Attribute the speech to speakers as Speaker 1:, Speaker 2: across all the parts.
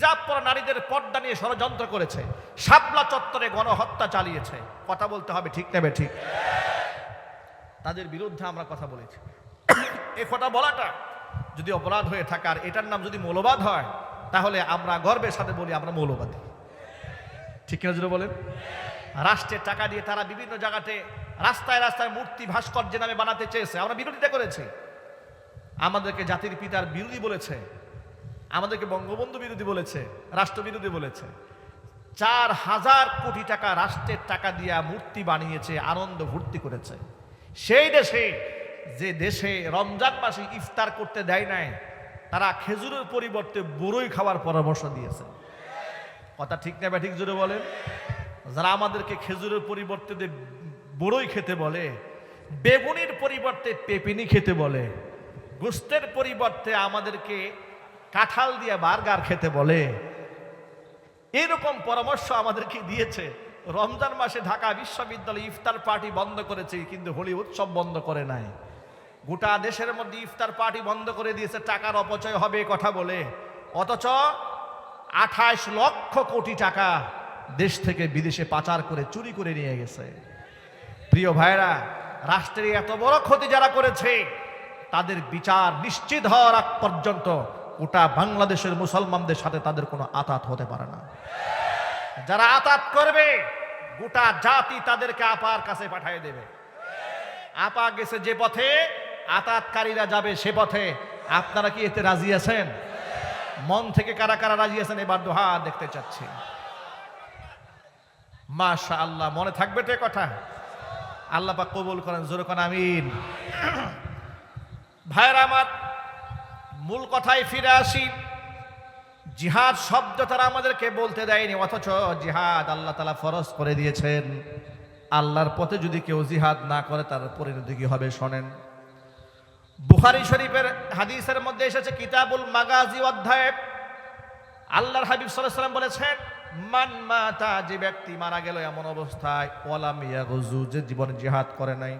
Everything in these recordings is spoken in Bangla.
Speaker 1: হিজাব পরা নারীদের পর্দা নিয়ে ষড়যন্ত্র করেছে, শাপলা চত্বরে গণহত্যা চালিয়েছে। কথা বলতে হবে, ঠিক নেবে ঠিক। তাদের বিরুদ্ধে আমরা কথা বলেছি। এই কথা বলাটা যদি অপরাধ হয়ে থাকে আর এটার নাম যদি মৌলবাদ হয়, তাহলে আমরা গর্বের সাথে বলি আমরা মৌলবাদী। ঠিক কিনা যদি বলেন? রাষ্ট্রের টাকা দিয়ে তারা বিভিন্ন জায়গাতে রাস্তায় রাস্তায় মূর্তি ভাস্কর্যের নামে বানাতে চেয়েছে, আমরা বিরোধিতা করেছি। আমাদেরকে জাতির পিতার বিরোধী বলেছে, আমাদেরকে বঙ্গবন্ধু বিরোধী বলেছে, রাষ্ট্র বিরোধী বলেছে। 4,000 কোটি টাকা রাষ্ট্রের টাকা দিয়া মূর্তি বানিয়েছে, আনন্দ ভর্তি করেছে। সেই দেশে, যে দেশে রমজান মাসে ইফতার করতে দেয় নাই, তারা খেজুরের পরিবর্তে বড়ই খাওয়ার পরামর্শ দিয়েছে। কথা ঠিক না ঠিক জোরে বলেন? যারা আমাদেরকে খেজুরের পরিবর্তে বড়ই খেতে বলে, বেগুনির পরিবর্তে পেপিনি খেতে বলে, গোস্তের পরিবর্তে আমাদেরকে কাঁঠাল দিয়ে বার্গার খেতে বলে, এরকম পরামর্শ আমাদেরকে দিয়েছে। রমজান মাসে ঢাকা বিশ্ববিদ্যালয়ে ইফতার পার্টি বন্ধ করেছে, কিন্তু হোলি উৎসব বন্ধ করে নাই। গোটা দেশের মধ্যে ইফতার পার্টি বন্ধ করে দিয়েছে, টাকার অপচয় হবে কথা বলে। অথচ 28 লক্ষ কোটি টাকা দেশ থেকে বিদেশে পাচার করে চুরি করে নিয়ে গেছে। প্রিয় ভাইরা, রাষ্ট্রের এত বড় ক্ষতি যারা করেছে, তাদের বিচার নিশ্চিত হওয়ার আগ পর্যন্ত গোটা বাংলাদেশের মুসলমানদের সাথে তাদের কোনো আতাত হতে পারে না। যারা আতাত করবে, গোটা জাতি তাদেরকে আপার কাছে পাঠিয়ে দেবে। আপা গেছে যে পথে, আতাতকারীরা যাবে সে পথে। আপনারা কি এতে রাজি আছেন? মন থেকে কারা কারা রাজি আছেন? এবার দুহাত দেখতে চাচ্ছি। মাশাআল্লাহ, মনে থাকবে তো কথা? আল্লাহ পাক কবুল করেন, জোরে কোন আমিন। ভাইরা আমার, মূল কথায় ফিরে আসি। জিহাদ শব্দ তারা আমাদেরকে বলতে দেয়নি, অথচ জিহাদ আল্লাহ তাআলা ফরজ করে দিয়েছেন। আল্লাহর পথে যদি কেউ জিহাদ না করে, তার পরিণতি কি হবে শোনেন। বুখারী শরীফের হাদিসের মধ্যে এসেছে, কিতাবুল মাগাজি অধ্যায়ে আল্লাহর হাবিব সাল্লাল্লাহু আলাইহি ওয়াসাল্লাম বলেছেন, মান মাতা, যে ব্যক্তি মারা গেল এমন অবস্থায়, ওয়ালাম ইয়াগজু, যে জীবনে জিহাদ করে নাই,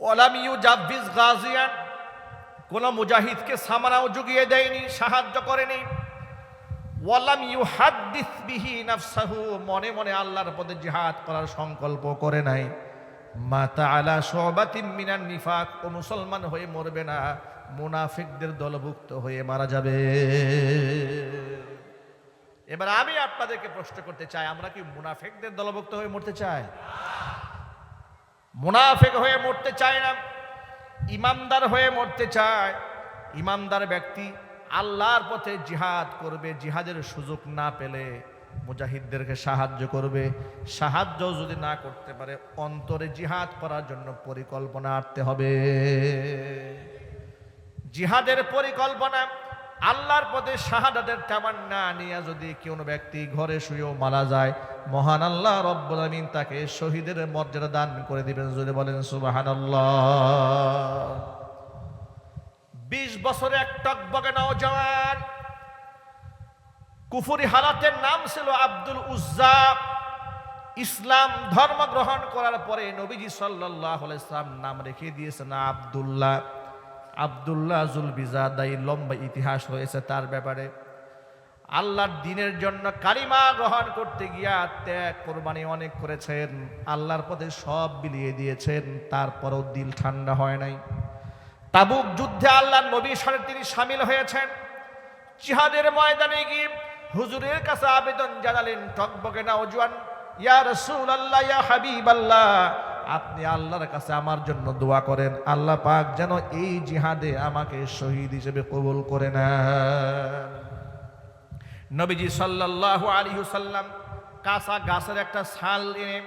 Speaker 1: ওয়ালাম ইউজাবিজ গাজিয়ান, কোন মুজাহিদকে সামানাও জুগিয়ে দেয়নি, সাহায্য করেনি, ওয়ালাম ইউহাদ্দিস বিহি নাফসাহু, মনে মনে আল্লাহর পথে জিহাদ করার সংকল্প করে নাই, মাতা আলা শুবাতিন মিনান নিফাক, ও মুসলমান হয়ে মরবে না, মুনাফিকদের দলভুক্ত হয়ে মারা যাবে। এবার আমি আপনাদেরকে প্রশ্ন করতে চাই, আমরা কি মুনাফিকদের দলভুক্ত হয়ে মরতে চাই? মুনাফিক হয়ে মরতে চাই না, ইমানদার হয়ে মরতে চায়। ইমানদার ব্যক্তি আল্লাহর পথে জিহাদ করবে, জিহাদের সুযোগ না পেলে মুজাহিদদেরকে সাহায্য করবে। সাহায্য যদি না করতে পারে, অন্তরে জিহাদ করার জন্য পরিকল্পনা আনতে হবে। জিহাদের পরিকল্পনা, আল্লাহর পথে শাহাদাতের তামান্না নিয়ে যদি কোনো ব্যক্তি ঘরে শুয়েও মারা যায়, মহান আল্লাহ রব্বুল আমিন তাকে শহীদের মর্যাদা দান করে দিবেন। যদি বলেন সুবহানাল্লাহ। 20 বছরে এক টকবকে নওজওয়ান, কুফরি হালাতের নাম ছিল আব্দুল উজ্জা। ইসলাম ধর্ম গ্রহণ করার পরে নবীজি সাল্লাল্লাহু আলাইহি ওয়াসাল্লাম নাম রেখে দিয়েছেন আব্দুল্লাহ। আব্দুল্লাহ জুল বিজাদাই, লম্বা ইতিহাস রয়েছে তার ব্যাপারে। আল্লাহর দ্বীনের জন্য কালিমা গ্রহণ করতে গিয়া ত্যাগ কোরবানি অনেক করেছেন, আল্লাহর পথে সব বিলিয়ে দিয়েছেন, তারপরও দিল ঠান্ডা হয় নাই। তাবুক যুদ্ধে আল্লাহর নবীর সাথে তিনি শামিল হয়েছেন। জিহাদের ময়দানে গিয়ে হুজুরের কাছে আবেদন জানালেন, টকবকে নওজওয়ান, ইয়া রাসূলুল্লাহ, ইয়া হাবিবাল্লাহ, আপনি আল্লাহর কাছে আমার জন্য দোয়া করেন, আল্লাহ পাক যেন এই জিহাদে আমাকে শহীদ হিসেবে কবুল করে নেন। নবীজি সাল্লাল্লাহু আলাইহি ওয়াসাল্লাম কাঁচা গাছের একটা ছাল এনে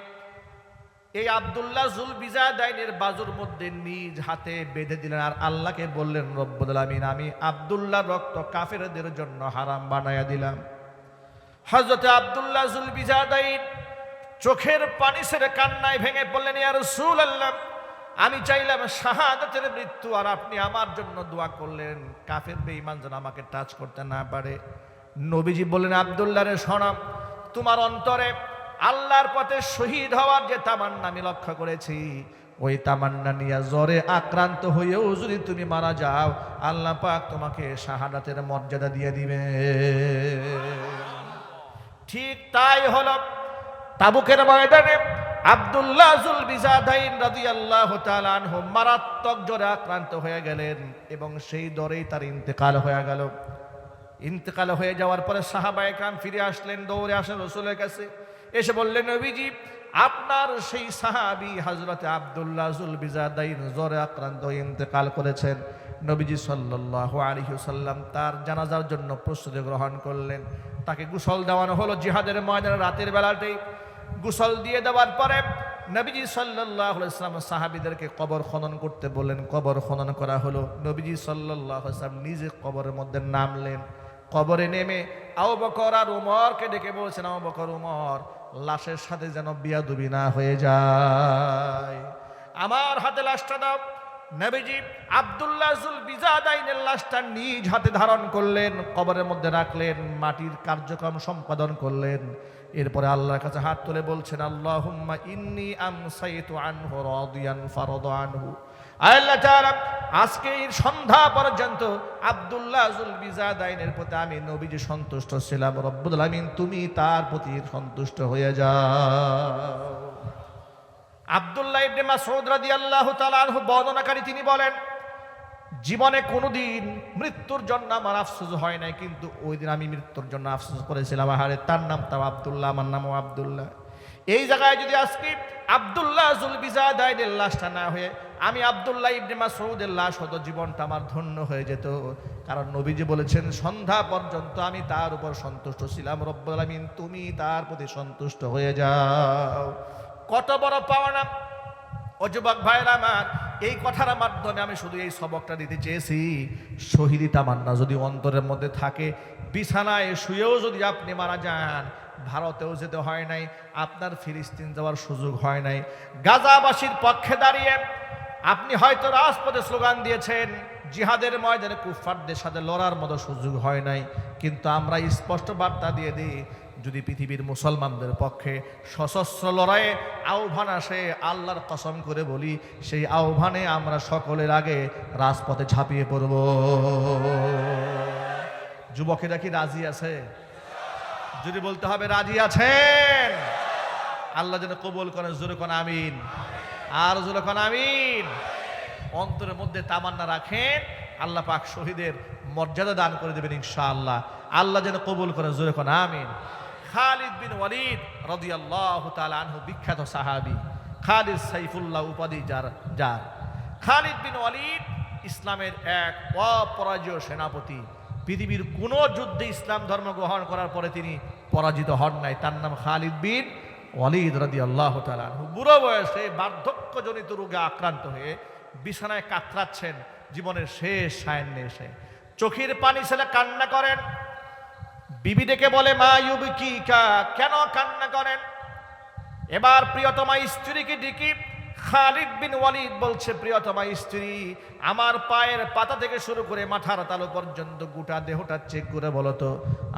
Speaker 1: এই আব্দুল্লাহ জুল বিজাদাইনের বাজুর মধ্যে নিজ হাতে বেঁধে দিলেন, আর আল্লাহকে বললেন, রব্বুল আলামিন, আমি আব্দুল্লাহর রক্ত কাফেরদের জন্য হারাম বানায়া দিলাম। হযরত আব্দুল্লাহ জুল বিজাদাইন চোখের পানি ছেড়ে কান্নায় ভেঙে বললেন, ইয়া রাসূলুল্লাহ, আমি চাইলাম শাহাদাতের মৃত্যু, আর আপনি আমার জন্য দোয়া করলেন কাফের বেঈমান যেন আমাকে টাচ করতে না পারে। নবীজি বললেন, আব্দুল্লাহ রে শোনো, তোমার অন্তরে আল্লাহর পথে শহীদ হওয়ার যে তামান্না আমি লক্ষ্য করেছি, ওই তামান্না নিয়ে জ্বরে আক্রান্ত হয়েও যদি তুমি মারা যাও, আল্লাহ পাক তোমাকে শাহাদাতের মর্যাদা দিয়ে দিবে। ঠিক তাই হলো। তাবুকের ময়দানে আব্দুল্লাহ যুল বিজাদাইন রাদিয়াল্লাহু তাআলা আনহু মারাত্মক জ্বরে আক্রান্ত হয়ে গেলেন এবং সেই দরেই তার ইন্তেকাল হয়ে গেল। ইন্তেকাল হয়ে যাওয়ার পরে সাহাবায়ে কেরাম ফিরে আসলেন, দৌড়ে আসেন রাসূলের কাছে, এসে বললেন, নবীজি আপনার সেই সাহাবী হযরতে আব্দুল্লাহ যুল বিজাদাইন জ্বরে আক্রান্ত হয়ে ইন্তেকাল করেছেন। নবীজি সাল্লাল্লাহু আলাইহি ওয়াসাল্লাম তার জানাজার জন্য প্রস্তুতি গ্রহণ করলেন। তাকে গোসল দেওয়ানো হলো জিহাদের ময়দানে রাতের বেলাতেই। গোসল দিয়ে দেওয়ার পরে নবীজি সাল্লাল্লাহু আলাইহি ওয়াসাল্লাম সাহাবীদেরকে কবর খনন করতে বললেন। কবর খনন করা হলো। নবীজি সাল্লাল্লাহু আলাইহি ওয়াসাল্লাম নিজে কবরের মধ্যে নামলেন। কবরে নেমে আবু বকর আর উমরকে ডেকে বলছেন, আবু বকর, উমর, লাশের সাথে যেন বিয়াদবি না হয়ে যায়, আমার হাতে লাশটা দাও। নবীজি আব্দুল্লাহ যুল বিজাদাইনের লাশটা নিজ হাতে ধারণ করলেন, কবরের মধ্যে রাখলেন, মাটির কার্যক্রম সম্পাদন করলেন। এরপরে আল্লাহর কাছে হাত তুলে বলছেন, আল্লাহুম্মা ইন্নী আমসাইতু আনহু রাদিয়ান ফারাদ আনহু। আল্লাহ তাআলা আজকে এই সন্ধ্যা পর্যন্ত আব্দুল্লাহ যুল বিজাদাইনের প্রতি আমি নবীজি সন্তুষ্ট ছিলাম, রব্বুল আলামিন তুমি তার প্রতি সন্তুষ্ট হয়ে যাও। আব্দুল্লাহ ইবনে মাসউদ রাদিয়াল্লাহু তাআলা আনহু বর্ণনাকারী, তিনি বলেন, জীবনে কোনোদিন মৃত্যুর জন্য আমার আফসোস হয় নাই, কিন্তু ওই দিন আমি মৃত্যুর জন্য আফসোস করেছিলাম। আহারে, তার নাম তাও আব্দুল্লাহ, আমার নামও আব্দুল্লাহ। এই জায়গায় যদি আজকে আব্দুল্লাহ যুল বিজাদাইনের লাশটা না হয়ে আমি আব্দুল্লাহ ইবনে মাসউদের লাশ হতো, জীবনটা আমার ধন্য হয়ে যেত। কারণ নবীজি বলেছেন, সন্ধ্যা পর্যন্ত আমি তার উপর সন্তুষ্ট ছিলাম, রব্বুল আলামিন তুমি তার প্রতি সন্তুষ্ট হয়ে যাও। কত বড় পাওনা! ও যুবক ভাইরা আমার, এই কথার মাধ্যমে আমি শুধু এই সবকটা দিতে চেয়েছি, শহীদি তামান্না যদি অন্তরের মধ্যে থাকে, বিছানায় শুয়েও যদি আপনি মারা যান, ভারতেও যেতে হয় নাই, আপনার ফিলিস্তিন যাওয়ার সুযোগ হয় নাই, গাজাবাসীর পক্ষে দাঁড়িয়ে আপনি হয়তো রাজপথে স্লোগান দিয়েছেন, জিহাদের ময়দানে কুফফারদের সাথে লড়ার মতো সুযোগ হয় নাই, কিন্তু আমরা স্পষ্ট বার্তা দিয়ে দিই, যদি পৃথিবীর মুসলমানদের পক্ষে সশস্ত্র লড়াইয়ে আহ্বান আসে, আল্লাহর কসম করে বলি, সেই আহ্বানে আমরা সকলের আগে রাজপথে ঝাঁপিয়ে পড়ব। যুবকেরা কি রাজি আছে? যদি বলতে হবে রাজি আছেন, আল্লাহ যেন কবুল করেন। জোরে কোন আমিন, আর জোরে কোন আমিন। অন্তরের মধ্যে তামান্না রাখেন, আল্লাহ পাক শহীদের মর্যাদা দান করে দেবেন ইনশাআল্লাহ। আল্লাহ যেন কবুল করেন। জোরে কোন আমিন। খালিদ বিন ওয়ালিদ রাদিয়াল্লাহু তাআলা আনহু বিখ্যাত সাহাবী, খালিদ সাইফুল্লাহ উপাধি যার। খালিদ বিন ওয়ালিদ ইসলামের এক অপরাজেয় সেনাপতি। পৃথিবীর কোন যুদ্ধে ইসলাম ধর্ম গ্রহণ করার পরে তিনি পরাজিত হন নাই। তার নাম খালিদ বিন ওয়ালিদ রাদিয়াল্লাহু তাআলা আনহু। বুড়ো বয়সে বার্ধক্যজনিত রোগে আক্রান্ত হয়ে বিছানায় কাতরাচ্ছেন, জীবনের শেষ সায়ান্নে এসে চোখের পানি ছেলে কান্না করেন। বিবি ডেকে বলে, মা ইউবকিকা, কেন কান্না করেন? এবার প্রিয়তমা স্ত্রীকে ডেকে খালিদ বিন ওয়ালিদ বলছে, প্রিয়তমা স্ত্রী, আমার পায়ের পাতা থেকে শুরু করে মাথার তালু পর্যন্ত গোটা দেহটা চেক করে বলো তো,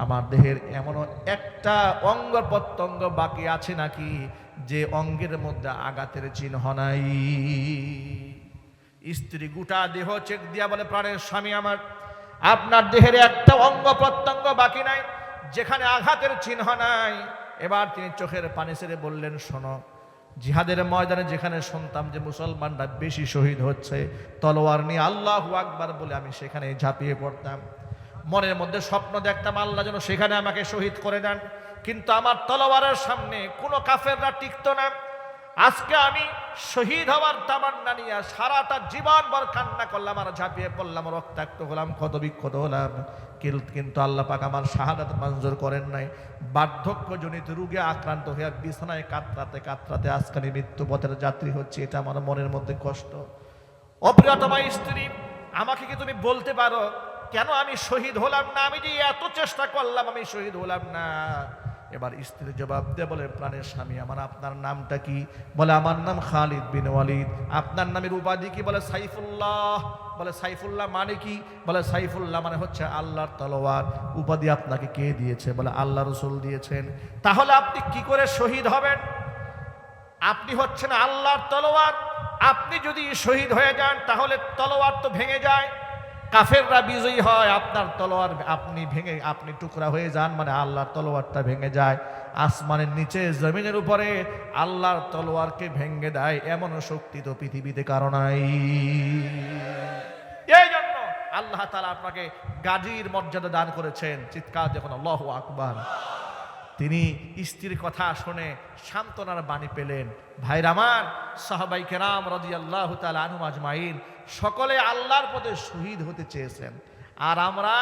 Speaker 1: আমার দেহের এমন একটা অঙ্গ প্রত্যঙ্গ বাকি আছে নাকি যে অঙ্গের মধ্যে আঘাতের চিহ্ন নাই? স্ত্রী গোটা দেহ চেক দিয়া বলে, প্রাণের স্বামী আমার, আপনার দেহের একটা অঙ্গ প্রত্যঙ্গ বাকি নাই যেখানে আঘাতের চিহ্ন নাই। এবার তিনি চোখের পানি ছেড়ে বললেন, শোনো, জিহাদের ময়দানে যেখানে শুনতাম যে মুসলমানরা বেশি শহীদ হচ্ছে, তলোয়ার নিয়ে আল্লাহু আকবার বলে আমি সেখানে ঝাঁপিয়ে পড়তাম। মনের মধ্যে স্বপ্ন দেখতাম, আল্লাহ যেন সেখানে আমাকে শহীদ করে দেন, কিন্তু আমার তলোয়ারের সামনে কোনো কাফেররা টিকতো না। আজকে আমি শহীদ হওয়ার তামান্না নিয়ে সারাটা জীবন ভর কান্না করলাম আর ঝাঁপিয়ে পড়লাম, রক্তাক্ত হলাম, ক্ষত বিক্ষত হলাম, কিন্তু আল্লাহ পাক আমার শাহাদাত মঞ্জুর করেন নাই। বার্ধক্যজনিত রোগে আক্রান্ত হয়ে বিছানায় কাতরাতে কাতরাতে আজকে আমি মৃত্যুপথের যাত্রী হচ্ছে, এটা আমার মনের মধ্যে কষ্ট। অপ্রিয়তমা স্ত্রী, আমাকে কি তুমি বলতে পারো কেন আমি শহীদ হলাম না? আমি যে এত চেষ্টা করলাম, আমি শহীদ হলাম না। এবার স্ত্রী জবাব দিয়ে বলে, প্রাণের স্বামী আমার, আপনার নামটা কি? বলে, আমার নাম খালিদ বিন ওয়ালিদ। আপনার নামের উপাধি কি? বলে, সাইফুল্লাহ। বলে, সাইফুল্লাহ মানে কি? বলে, সাইফুল্লাহ মানে হচ্ছে আল্লাহর তলোয়ার। উপাধি আপনাকে কে দিয়েছে? বলে, আল্লাহ রাসূল দিয়েছেন। তাহলে আপনি কি করে শহীদ হবেন? আপনি হচ্ছেন আল্লাহর তলোয়ার। আপনি যদি শহীদ হয়ে যান তাহলে তলোয়ার তো ভেঙে যায়, কাফেররা বিজয়ী হয়, আপনার তলোয়ার আপনি ভেঙে আপনি টুকরা হয়ে যান, মানে আল্লাহর তলোয়ারটা ভেঙে যায়। আসমানের নিচে জমিনের উপরে আল্লাহর তলোয়ারকে ভেঙে দেয়, এমন শক্তি তো পৃথিবীতে কারো নাই। এই জন্য আল্লাহ তাআলা আপনাকে গাজীর মর্যাদা দান করেছেন। চিৎকার যখন আল্লাহু আকবার। তিনি স্ত্রীর কথা শুনে সান্ত্বনার বাণী পেলেন। ভাইরা আমার, সাহাবাই কেরাম রাদিয়াল্লাহু তাআলা আনহুম আজমাইন সকলে আল্লাহর পথে শহীদ হতে চেয়েছেন। আর আমরা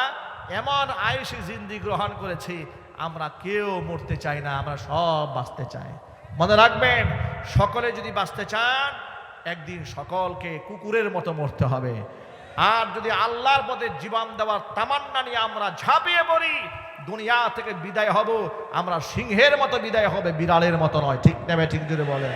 Speaker 1: এমন আয়েশি জিন্দি গ্রহণ করেছি, আমরা কেউ মরতে চাই না, আমরা সব বাঁচতে চাই। মনে রাখবেন, সকলে যদি বাঁচতে চান একদিন সকলকে কুকুরের মতো মরতে হবে। আর যদি আল্লাহর পথে জীবন দেওয়ার তামান্না নিয়ে আমরা ঝাঁপিয়ে পড়ি, দুনিয়া থেকে বিদায় হব, আমরা সিংহের মতো বিদায় হবে, বিড়ালের মতো নয়। ঠিক নেবে ঠিক যদি বলেন।